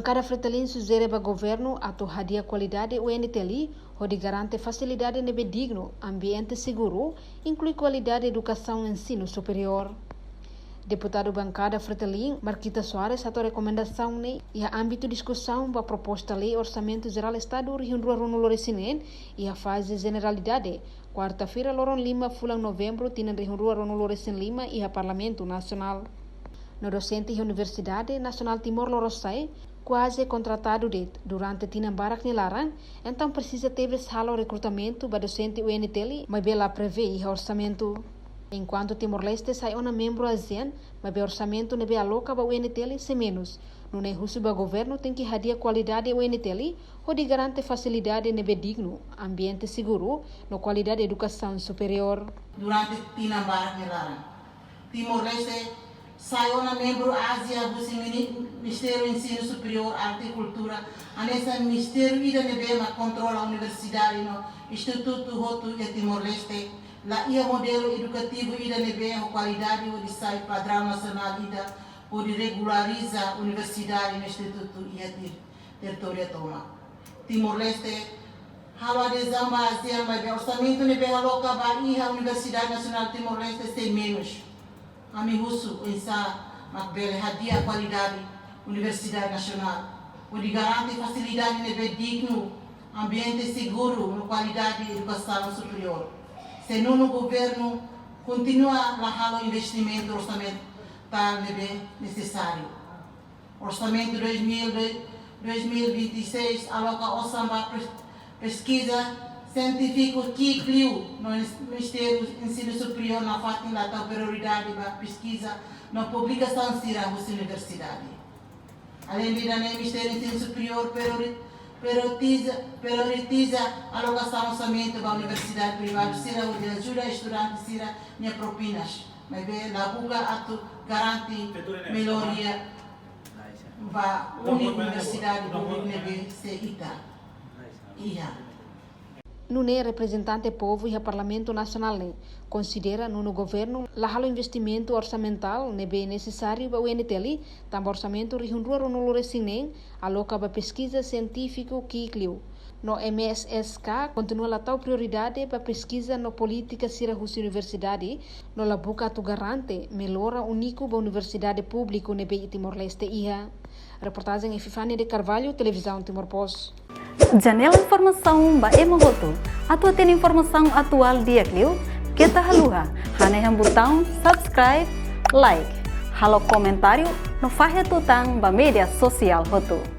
Bancada Fretilin sugere ao governo a hadiah qualidade UNTLI, onde garante facilidade nebe digno, ambiente seguro, inclui qualidade de educação e ensino superior. Deputado Bancada Fretilin, Marquita Soares, atou recomendação e a âmbito de discussão da proposta lei Orçamento Geral Estado Rio Ronulore e a fase generalidade. Quarta-feira, Loron Lima, fulang novembro, tina Rio Ronulore Lima e a Parlamento Nacional. No docente e Universidade Nacional Timor-Leste, quase contratado durante tina barak nilaran, então precisa ter halo recrutamento para docente UNTLI, mas bela prevê orçamento. Enquanto Timor-Leste sai uma membro ASEAN, mas o orçamento nebe aloca para UNTLI sem menos. No negócio do governo tem que hadia qualidade UNTLI, onde garante facilidade nebe digno, ambiente seguro, no qualidade de educação superior. Durante tina barak nilaran, Timor-Leste sai uma membro Ásia do Ministério do Ensino Superior, Arte e Cultura, nesse Ministério ida nebe ma controla a universidade no Instituto Roto de Timor-Leste. Lá ia modelo educativo ida nebe a qualidade onde sai padrão nacional ida onde regulariza a universidade no Instituto ia território toma. Timor-Leste halo adesão ba ASEAN mas o orçamento nebe aloca ba a Universidade Nacional Timor-Leste sem menos. Kami husu insa makbele hadiah qualidade Universidade Nacional, onde garante facilidade nebe digno, ambiente seguro, no qualidade de educação superior. Se no governo continua a halo investimento orçamento tá nebe necessário. Orçamento 2026 aloca osamba pesquisa científico que criou no Ministério do Ensino Superior na fatin da prioridade da pesquisa na publicação sira da universidade. Além de no Ministério do Ensino Superior prioritiza a alocação orçamento da universidade privada sira onde ajuda estudantes sira minha propinas. Mas bem, a buga atu garante melhoria da universidade pública nebe se ita. Iya. Nune representante povo e o Parlamento Nacional considera no governo lahalo investimento orçamental nebe necessário para o UNTLI, também orçamento rihundua ronulore sinen aloca para pesquisa científico que no MSSK continua a tal prioridade para pesquisa no política sirahus universidade no la buka tu garante melhora único para universidade público nebe Timor-Leste iha. Reportagem em Fifania de Carvalho, Televisão Timor-Post. Janela informação ba emohoto. Atau tem informação atual dia Clio, kita haluha. Haneham botão subscribe, like. Halo comentário no fahe tutang ba media sosial hoto.